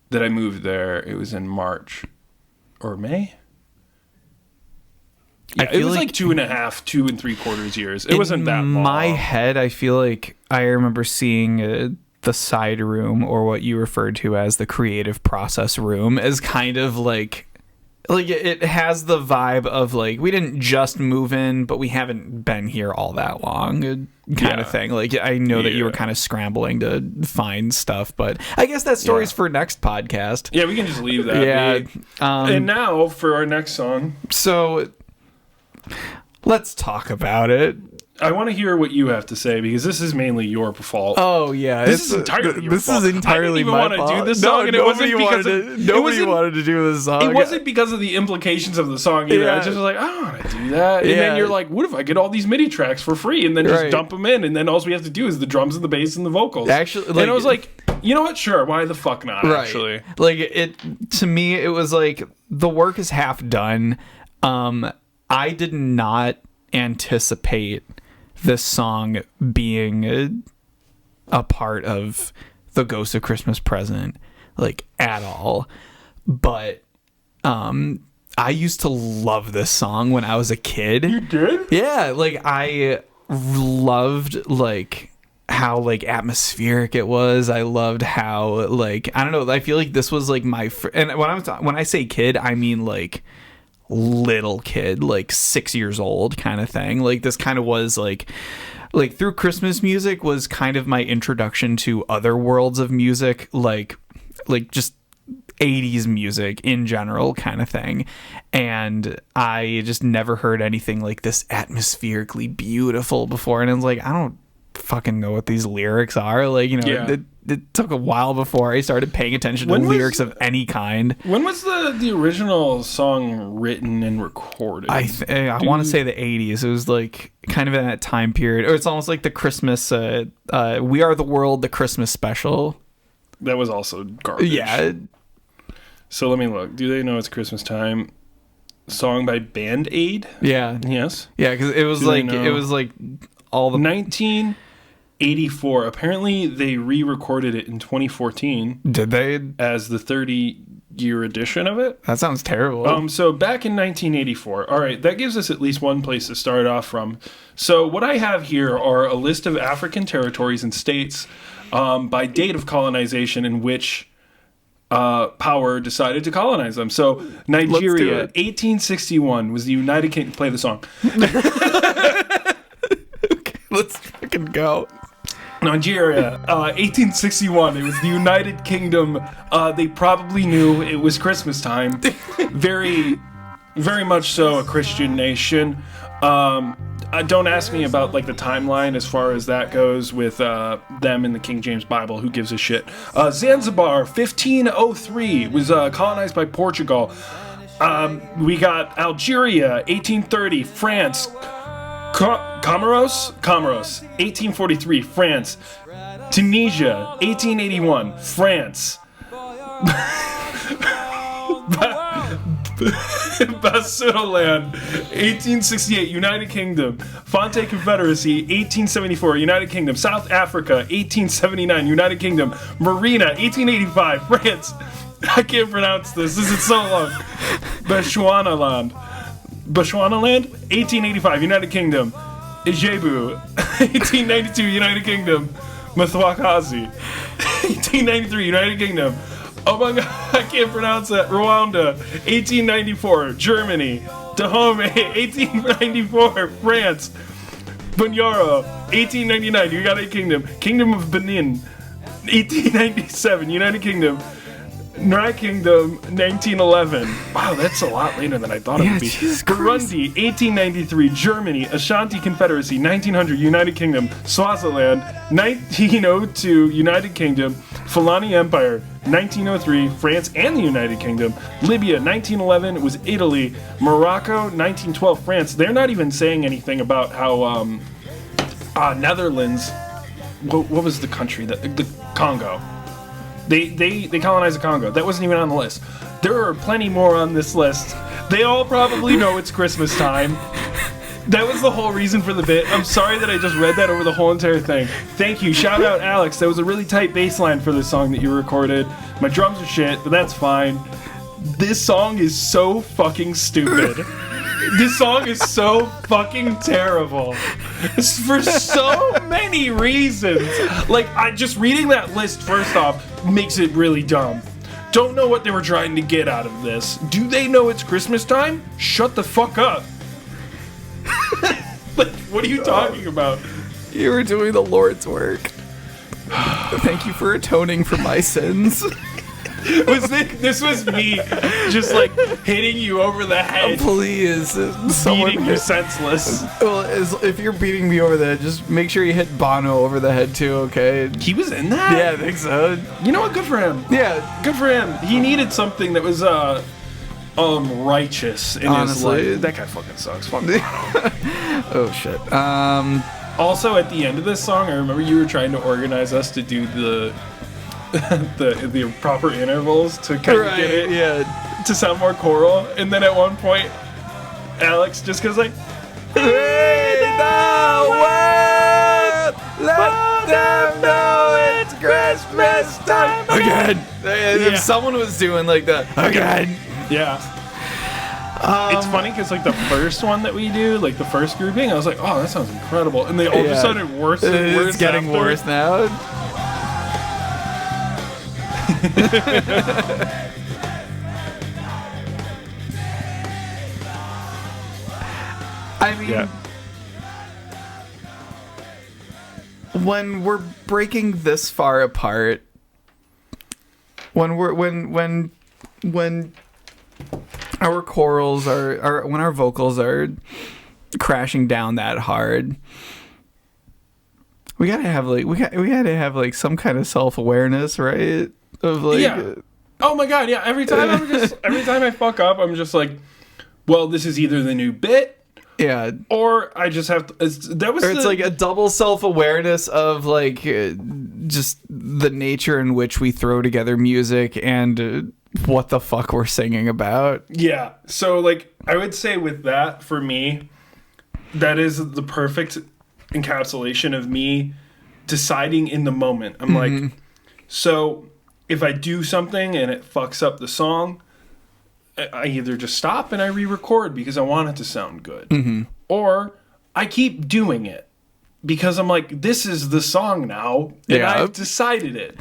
[SPEAKER 1] that I moved there. It was in March or May. Yeah, it was like 2 3/4 years. It wasn't that long.
[SPEAKER 2] In my head, I feel like I remember seeing the side room, or what you referred to as the creative process room, as kind of like it has the vibe of like we didn't just move in, but we haven't been here all that long, kind of thing. Like I know that you were kind of scrambling to find stuff, but I guess that story's for next podcast.
[SPEAKER 1] Yeah, we can just leave that.
[SPEAKER 2] Yeah.
[SPEAKER 1] And now for our next song.
[SPEAKER 2] So let's talk about it.
[SPEAKER 1] I want to hear what you have to say because this is mainly your fault.
[SPEAKER 2] Oh yeah,
[SPEAKER 1] this is entirely your fault.
[SPEAKER 2] Is entirely my fault.
[SPEAKER 1] I didn't even want to do this song, and it wasn't because
[SPEAKER 2] nobody wanted to do this song.
[SPEAKER 1] It wasn't because of the implications of the song either. I just was like, I don't want to do that. And then you're like, what if I get all these MIDI tracks for free and then just dump them in, and then all we have to do is the drums and the bass and the vocals.
[SPEAKER 2] Actually,
[SPEAKER 1] and I was like, you know what? Sure, why the fuck not?
[SPEAKER 2] Right.
[SPEAKER 1] Actually,
[SPEAKER 2] like to me, it was like the work is half done. I did not anticipate this song being a part of the Ghost of Christmas Present, like at all. But I used to love this song when I was a kid.
[SPEAKER 1] You did?
[SPEAKER 2] Yeah, like I loved like how like atmospheric it was. I loved how like I don't know. I feel like this was like my and when I say kid, I mean like little kid, like 6 years old kind of thing. Like this kind of was like through Christmas music was kind of my introduction to other worlds of music, like just 80s music in general kind of thing. And I just never heard anything like this atmospherically beautiful before. And I was like, I don't fucking know what these lyrics are. Like, you know, it took a while before I started paying attention to lyrics of any kind.
[SPEAKER 1] When was the original song written and recorded?
[SPEAKER 2] I want to say the 80s. It was like kind of in that time period. Or it's almost like the Christmas, We Are the World, the Christmas special.
[SPEAKER 1] That was also garbage.
[SPEAKER 2] Yeah.
[SPEAKER 1] So let me look. Do they know it's Christmas time? Song by Band Aid?
[SPEAKER 2] Yeah.
[SPEAKER 1] Yes.
[SPEAKER 2] Yeah, because it was like all the
[SPEAKER 1] 1984. Apparently, they re-recorded it in 2014.
[SPEAKER 2] Did they?
[SPEAKER 1] As the 30-year edition of it.
[SPEAKER 2] That sounds terrible.
[SPEAKER 1] So back in 1984. All right, that gives us at least one place to start off from. So what I have here are a list of African territories and states by date of colonization in which power decided to colonize them. So Nigeria, 1861 was the United Kingdom. Play the song.
[SPEAKER 2] Okay, let's fucking go.
[SPEAKER 1] Nigeria, 1861. It was the United Kingdom. They probably knew it was Christmas time. Very, very much so a Christian nation. Don't ask me about like the timeline as far as that goes with them in the King James Bible. Who gives a shit? Zanzibar, 1503, was colonized by Portugal. We got Algeria, 1830. France, Comoros, 1843. France, Tunisia, 1881. France. Basutoland, 1868, United Kingdom. Fonte Confederacy, 1874, United Kingdom. South Africa, 1879, United Kingdom. Marina, 1885, France. I can't pronounce this. This is so long. Bechuanaland, 1885, United Kingdom. Ijebu, 1892, United Kingdom. Mthwakazi, 1893, United Kingdom. Oh my god, I can't pronounce that. Rwanda, 1894, Germany. Dahomey, 1894, France. Bunyoro, 1899, United Kingdom. Kingdom of Benin, 1897, United Kingdom. Nai Kingdom, 1911. Wow, that's a lot later than I thought it would be. Burundi, 1893, Germany. Ashanti Confederacy, 1900, United Kingdom. Swaziland, 1902, United Kingdom. Fulani Empire, 1903, France and the United Kingdom. Libya, 1911, was Italy. Morocco, 1912, France. They're not even saying anything about how Netherlands. What was the country that the Congo? They colonized the Congo. That wasn't even on the list. There are plenty more on this list. They all probably know it's Christmas time. That was the whole reason for the bit. I'm sorry that I just read that over the whole entire thing. Thank you. Shout out Alex. That was a really tight bass line for this song that you recorded. My drums are shit, but that's fine. This song is so fucking stupid. This song is so fucking terrible. It's for so many reasons. Like, just reading that list first off makes it really dumb. Don't know what they were trying to get out of this. Do they know it's Christmas time? Shut the fuck up. Like, what are you talking about?
[SPEAKER 2] You were doing the Lord's work. Thank you for atoning for my sins.
[SPEAKER 1] This was me just like hitting you over the head.
[SPEAKER 2] Please,
[SPEAKER 1] beating you senseless.
[SPEAKER 2] Well, if you're beating me over the head, just make sure you hit Bono over the head too, okay?
[SPEAKER 1] He was in that?
[SPEAKER 2] Yeah, I think so.
[SPEAKER 1] You know what? Good for him.
[SPEAKER 2] Yeah,
[SPEAKER 1] good for him. He needed something that was righteous in
[SPEAKER 2] honestly,
[SPEAKER 1] his life. That guy fucking sucks. Fuck Bono.
[SPEAKER 2] Oh shit.
[SPEAKER 1] Also, at the end of this song, I remember you were trying to organize us to do the proper intervals to kind of get it to sound more choral, and then at one point Alex just goes like, "Read the word, let them know it's Christmas time
[SPEAKER 2] again." If someone was doing like that again,
[SPEAKER 1] it's funny because like the first one that we do, like the first grouping, I was like, "Oh, that sounds incredible," and they all of a sudden worse and worse.
[SPEAKER 2] It's getting worse now. I mean, when we're breaking this far apart, when our chorals are when our vocals are crashing down that hard, we gotta have like we had to have like some kind of self-awareness, right? Of like,
[SPEAKER 1] yeah. Oh my god, yeah. Every time I fuck up, I'm just like, well, this is either the new bit.
[SPEAKER 2] Yeah,
[SPEAKER 1] or I just have to. It's
[SPEAKER 2] like a double self-awareness of like just the nature in which we throw together music and what the fuck we're singing about.
[SPEAKER 1] Yeah, so like I would say with that, for me, that is the perfect encapsulation of me deciding in the moment. I'm like, so if I do something and it fucks up the song, I either just stop and I re-record because I want it to sound good, or I keep doing it because I'm like, this is the song now, and I've decided it.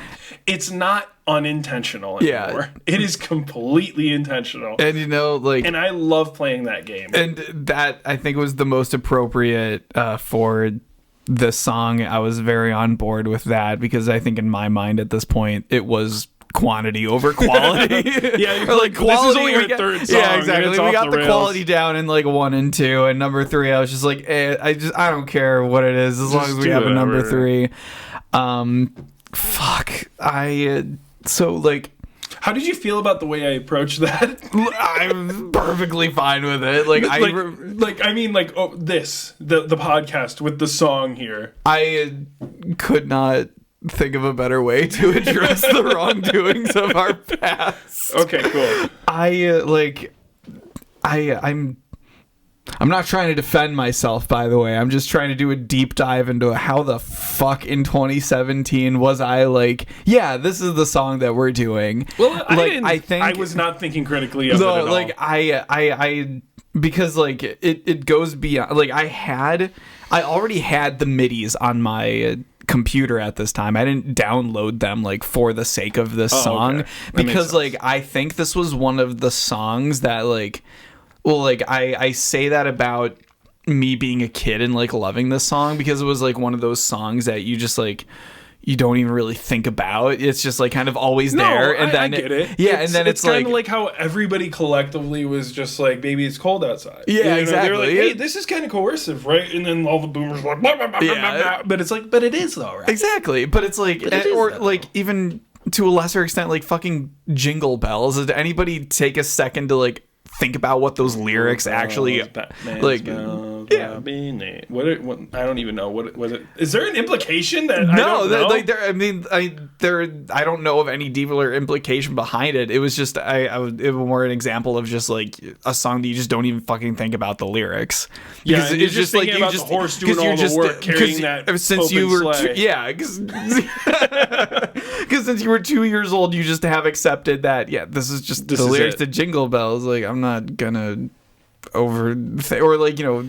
[SPEAKER 1] It's not unintentional anymore. Yeah. It is completely intentional.
[SPEAKER 2] And
[SPEAKER 1] and I love playing that game.
[SPEAKER 2] And that I think was the most appropriate for the song. I was very on board with that because I think in my mind at this point it was quantity over quality.
[SPEAKER 1] Yeah, or like quality. This is only your third song.
[SPEAKER 2] Yeah, exactly. We got the quality down in like 1 and 2, and number 3, I was just like, I don't care what it is as long as we have a number 3. So like,
[SPEAKER 1] how did you feel about the way I approached that?
[SPEAKER 2] I'm perfectly fine with it. Like, the
[SPEAKER 1] podcast with the song here.
[SPEAKER 2] I could not think of a better way to address the wrongdoings of our past.
[SPEAKER 1] Okay, cool.
[SPEAKER 2] I'm not trying to defend myself, by the way. I'm just trying to do a deep dive into how the fuck in 2017 was I like, yeah, this is the song that we're doing.
[SPEAKER 1] Well, I think I was not thinking critically of it at all.
[SPEAKER 2] Like I because like it goes beyond, like I already had the MIDIs on my computer at this time. I didn't download them like for the sake of this song, because like I think this was one of the songs that like, well, like I say that about me being a kid and like loving this song because it was like one of those songs that you just like, you don't even really think about. It's just like kind of always there. And then
[SPEAKER 1] I get it.
[SPEAKER 2] Yeah, and then it's
[SPEAKER 1] kind of like how everybody collectively was just like, "Baby, it's cold outside."
[SPEAKER 2] Yeah, exactly.
[SPEAKER 1] They're like, "Hey, this is kind of coercive, right?" And then all the boomers were like, blah, blah, blah, blah, blah. But it's like, but it is though, right?
[SPEAKER 2] Exactly. But it's like, like even to a lesser extent, like fucking Jingle Bells. Did anybody take a second to like think about what those lyrics actually like? Yeah,
[SPEAKER 1] what I don't even know what was it. Is there an implication that
[SPEAKER 2] no?
[SPEAKER 1] I don't know?
[SPEAKER 2] Like there, I mean, I don't know of any deeper implication behind it. It was just it was more an example of just like a song that you just don't even fucking think about the lyrics.
[SPEAKER 1] Yeah, it's just like you just the horse doing all the work carrying that
[SPEAKER 2] since you were because since you were 2 years old, you just have accepted that this is just the lyrics to Jingle Bells. Like I'm not gonna or like, you know,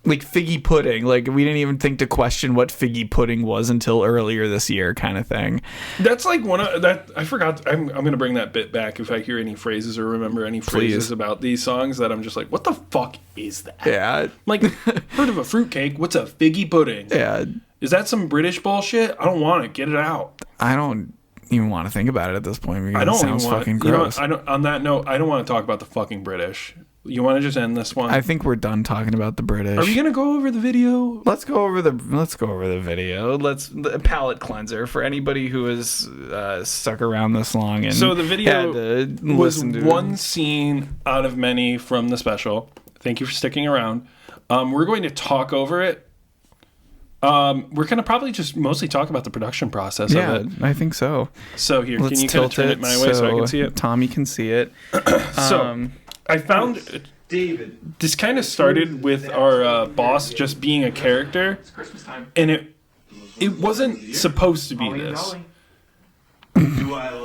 [SPEAKER 2] like Figgy Pudding, like we didn't even think to question what Figgy Pudding was until earlier this year, kind of thing.
[SPEAKER 1] That's like one of that. I forgot. I'm gonna bring that bit back if I hear any phrases or remember any phrases about these songs that I'm just like, what the fuck is that?
[SPEAKER 2] Yeah,
[SPEAKER 1] like heard of a fruitcake? What's a Figgy Pudding?
[SPEAKER 2] Yeah,
[SPEAKER 1] is that some British bullshit? I don't want it. Get it out.
[SPEAKER 2] I don't even want to think about it at this point because it sounds fucking gross.
[SPEAKER 1] On that note, I don't want to talk about the fucking British. You want to just end this one?
[SPEAKER 2] I think we're done talking about the British.
[SPEAKER 1] Are we gonna go over the video?
[SPEAKER 2] Let's go over the video. The palate cleanser for anybody who has stuck around this long. And
[SPEAKER 1] so the video was one scene out of many from the special. Thank you for sticking around. We're going to talk over it. We're gonna probably just mostly talk about the production process of it.
[SPEAKER 2] I think so.
[SPEAKER 1] So here, can you kind of turn it my way so I can see it?
[SPEAKER 2] Tommy can see it.
[SPEAKER 1] So I found David. This kind of started with our boss just being a character, and it wasn't supposed to be this. But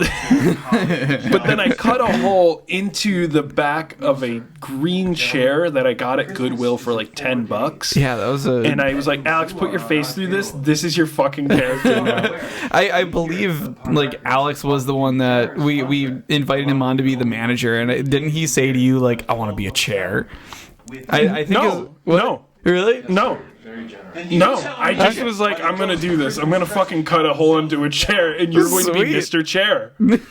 [SPEAKER 1] then I cut a hole into the back of a green chair that I got at Goodwill for like $10.
[SPEAKER 2] Yeah, that was
[SPEAKER 1] and I was like, Alex, put your face through this. This is your fucking character now.
[SPEAKER 2] I believe like Alex was the one that we invited him on to be the manager, and didn't he say to you like, I want to be a chair? I think
[SPEAKER 1] no.
[SPEAKER 2] Really?
[SPEAKER 1] No. No, I just was like, I'm gonna do this. I'm gonna fucking cut a hole into a chair, and you're going to be Mr. Chair.
[SPEAKER 3] It's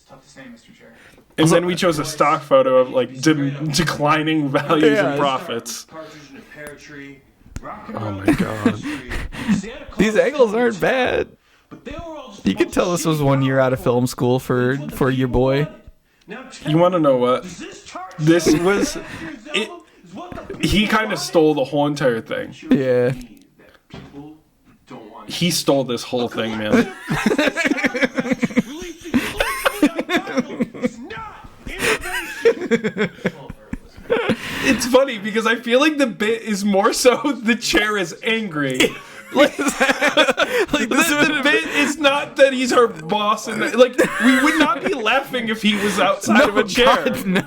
[SPEAKER 3] tough to say, Mr. Chair.
[SPEAKER 1] And then we chose a stock photo of like declining values and profits. Oh my god.
[SPEAKER 2] These angles aren't bad. You can tell this was 1 year out of film school for your boy.
[SPEAKER 1] You want to know what? This was... He kind of stole the whole entire thing.
[SPEAKER 2] Yeah.
[SPEAKER 1] He stole this whole thing, man. It's funny because I feel like the bit is more so the chair is angry. Like the bit is not that he's her boss, and like we would not be laughing if he was outside of a chair.
[SPEAKER 2] God, no.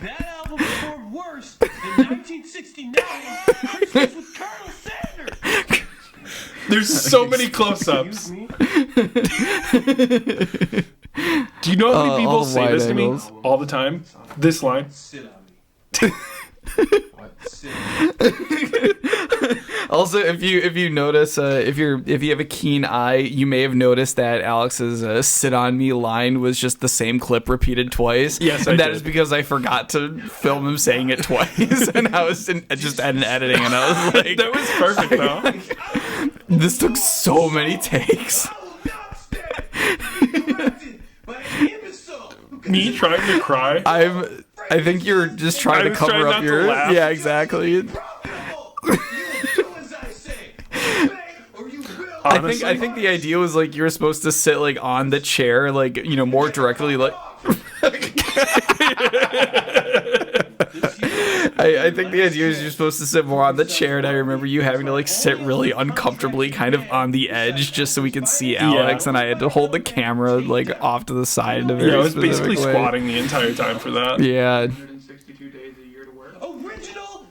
[SPEAKER 4] That album performed worse in 1969 Christmas with Colonel Sanders.
[SPEAKER 1] There's so many close-ups. Do you know how many people say this to me all the time? This line.
[SPEAKER 4] Sit on me.
[SPEAKER 2] Also, if you notice, if you have a keen eye, you may have noticed that Alex's "sit on me" line was just the same clip repeated twice.
[SPEAKER 1] Yes,
[SPEAKER 2] and
[SPEAKER 1] I
[SPEAKER 2] that
[SPEAKER 1] did.
[SPEAKER 2] is because I forgot to film him saying it twice, and I was just in editing, and I was like,
[SPEAKER 1] That was perfect, though.
[SPEAKER 2] this took so many takes.
[SPEAKER 1] Me trying to cry.
[SPEAKER 2] I think you're just trying to cover up your...
[SPEAKER 1] laugh.
[SPEAKER 2] Yeah, exactly.
[SPEAKER 1] Honestly,
[SPEAKER 2] I think the idea was like you were supposed to sit like on the chair, like, you know, more directly, like... I think the idea is you're supposed to sit more on the chair, and I remember you having to like sit really uncomfortably kind of on the edge just so we could see Alex, and I had to hold the camera like off to the side in a very
[SPEAKER 1] I was
[SPEAKER 2] specific
[SPEAKER 1] basically
[SPEAKER 2] way.
[SPEAKER 1] squatting the entire time for that.
[SPEAKER 2] Yeah.
[SPEAKER 3] 162 days a year to work.
[SPEAKER 4] Original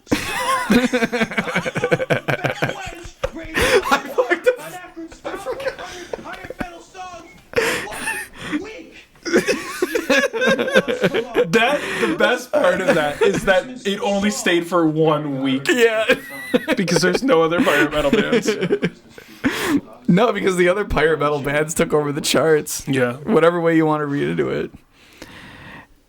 [SPEAKER 1] The best part of that is that it only stayed for 1 week
[SPEAKER 2] Yeah.
[SPEAKER 1] because there's no other pirate metal bands.
[SPEAKER 2] No, because the other pirate metal bands took over the charts.
[SPEAKER 1] Yeah.
[SPEAKER 2] Whatever way you want to read into it.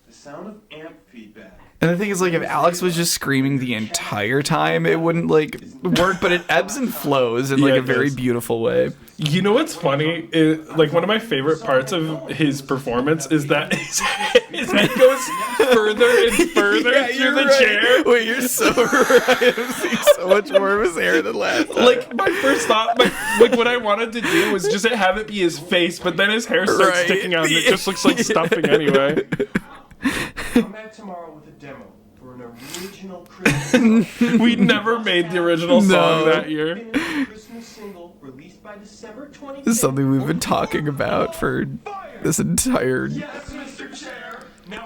[SPEAKER 4] The sound of amp feedback.
[SPEAKER 2] And the thing is, like, if Alex was just screaming the entire time, it wouldn't, like, work, but it ebbs and flows in, like,
[SPEAKER 1] Yeah,
[SPEAKER 2] a
[SPEAKER 1] it
[SPEAKER 2] very
[SPEAKER 1] does.
[SPEAKER 2] beautiful way.
[SPEAKER 1] You know what's funny? Like, one of my favorite parts of his performance is that his head goes further and further through the chair.
[SPEAKER 2] Wait, you're so right. I'm seeing so much more of his hair than last time.
[SPEAKER 1] Like, my first thought, like, what I wanted to do was just have it be his face, but then his hair starts
[SPEAKER 2] Right.
[SPEAKER 1] sticking out and it just looks like stuffing anyway.
[SPEAKER 4] Come back tomorrow with a demo for an original Christmas song.
[SPEAKER 1] We never made the original song that year.
[SPEAKER 4] Finished Christmas single released by December 25th.
[SPEAKER 2] This is something we've been talking about for this entire...
[SPEAKER 4] Yes, Mr. Chair. Now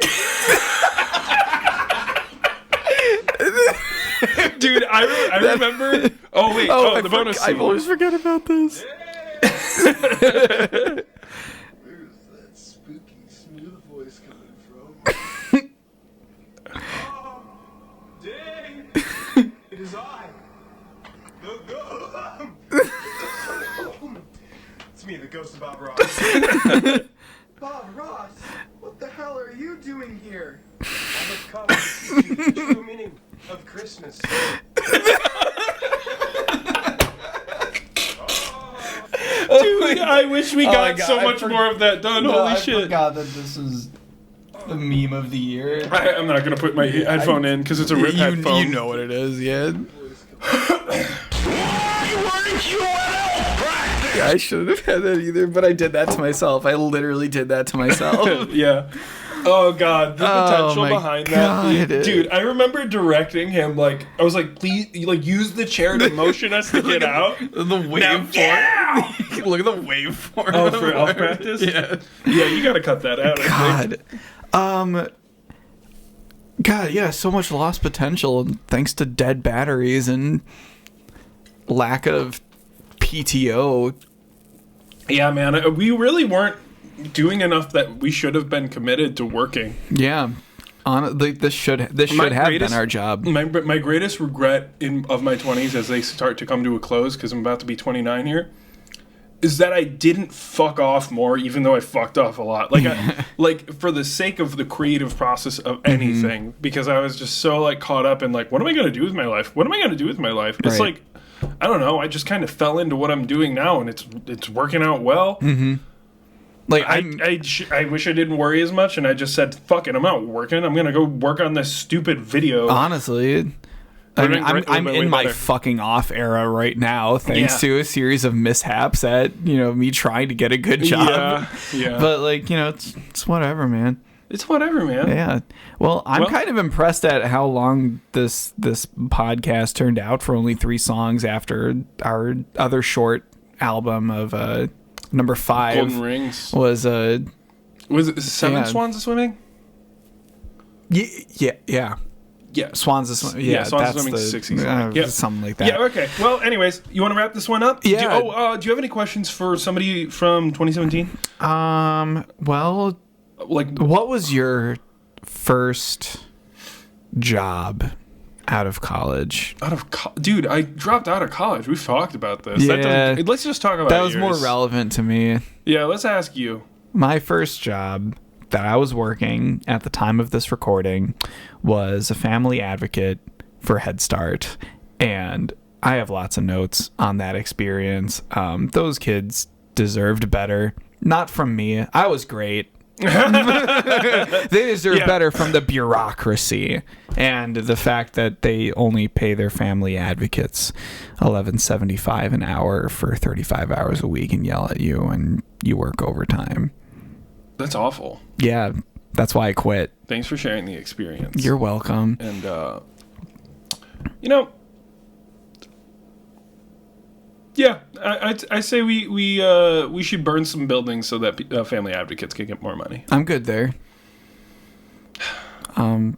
[SPEAKER 1] Dude, I remember... Oh, wait. Oh, the bonus
[SPEAKER 2] I
[SPEAKER 1] scene.
[SPEAKER 2] always forget about this.
[SPEAKER 5] Where's that spooky, smooth voice coming from?
[SPEAKER 4] Ding! It is I. It's me, the ghost of Bob Ross.
[SPEAKER 5] Bob Ross, what the hell are you doing here?
[SPEAKER 4] I have come to teach you the true meaning of Christmas.
[SPEAKER 1] Dude, I wish we
[SPEAKER 2] my
[SPEAKER 1] got
[SPEAKER 2] God,
[SPEAKER 1] so
[SPEAKER 2] I
[SPEAKER 1] much more of that done. Holy shit.
[SPEAKER 2] forgot that this is the meme of the year.
[SPEAKER 1] I'm not going to put my headphone in because it's a rip headphone.
[SPEAKER 2] You know what it is, yeah. I shouldn't have had that either, but I did that to myself. I literally did that to myself.
[SPEAKER 1] Yeah. Oh god, the potential
[SPEAKER 2] my
[SPEAKER 1] behind
[SPEAKER 2] God.
[SPEAKER 1] that, dude. I remember directing him like I was like, please, like use the chair to motion us to get out.
[SPEAKER 2] The waveform.
[SPEAKER 1] Yeah!
[SPEAKER 2] Look at the waveform.
[SPEAKER 1] Oh, for elf practice.
[SPEAKER 2] Yeah.
[SPEAKER 1] Yeah, you gotta cut that out. I think.
[SPEAKER 2] God, yeah, so much lost potential thanks to dead batteries and lack of PTO.
[SPEAKER 1] Yeah, man, we really weren't doing enough that we should have been committed to working.
[SPEAKER 2] Yeah. This should have been our job.
[SPEAKER 1] My greatest regret of my 20s as they start to come to a close, because I'm about to be 29 here, is that I didn't fuck off more, even though I fucked off a lot. Like, like for the sake of the creative process of anything, because I was just so like caught up in like, what am I going to do with my life? What am I going to do with my life? It's like, I don't know. I just kind of fell into what I'm doing now, and it's working out well. Like I wish I didn't worry as much, and I just said, "Fuck it, I'm not working. I'm gonna go work on this stupid video."
[SPEAKER 2] Honestly, I'm in my fucking off era right now, thanks to a series of mishaps at me trying to get a good job.
[SPEAKER 1] Yeah.
[SPEAKER 2] But like it's whatever, man.
[SPEAKER 1] It's whatever, man.
[SPEAKER 2] Yeah. Well, I'm kind of impressed at how long this podcast turned out for only 3 songs after our other short album of number 5
[SPEAKER 1] Golden Rings
[SPEAKER 2] was
[SPEAKER 1] it 7 Swans of Swimming?
[SPEAKER 2] Yeah.
[SPEAKER 1] Swans of
[SPEAKER 2] Swimming.
[SPEAKER 1] Yeah, Swans of Swimming 60 something.
[SPEAKER 2] Something like that.
[SPEAKER 1] Yeah, okay. Well, anyways, you want to wrap this one up?
[SPEAKER 2] Yeah.
[SPEAKER 1] Do you have any questions for somebody from 2017?
[SPEAKER 2] Well, like, what was your first job out of college?
[SPEAKER 1] Dude, I dropped out of college. We've talked about this.
[SPEAKER 2] Yeah.
[SPEAKER 1] Let's just talk about
[SPEAKER 2] that. Was
[SPEAKER 1] yours.
[SPEAKER 2] More relevant to me.
[SPEAKER 1] Yeah, let's ask you.
[SPEAKER 2] My first job that I was working at the time of this recording was a family advocate for Head Start, and I have lots of notes on that experience. Those kids deserved better. Not from me. I was great. They deserve better from the bureaucracy and the fact that they only pay their family advocates $11.75 an hour for 35 hours a week and yell at you and you work overtime.
[SPEAKER 1] That's awful.
[SPEAKER 2] Yeah, that's why I quit.
[SPEAKER 1] Thanks for sharing the experience.
[SPEAKER 2] You're welcome.
[SPEAKER 1] And yeah, I say we should burn some buildings so that family advocates can get more money.
[SPEAKER 2] I'm good there.
[SPEAKER 1] Here,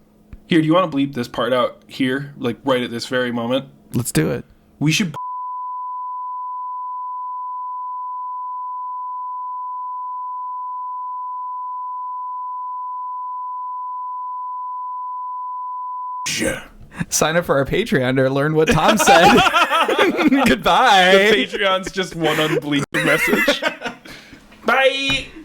[SPEAKER 1] do you want to bleep this part out here, like right at this very moment?
[SPEAKER 2] Let's do it.
[SPEAKER 1] We should.
[SPEAKER 2] Sign up for our Patreon to learn what Tom said. Goodbye.
[SPEAKER 1] The Patreon's just one unbleeped message. Bye.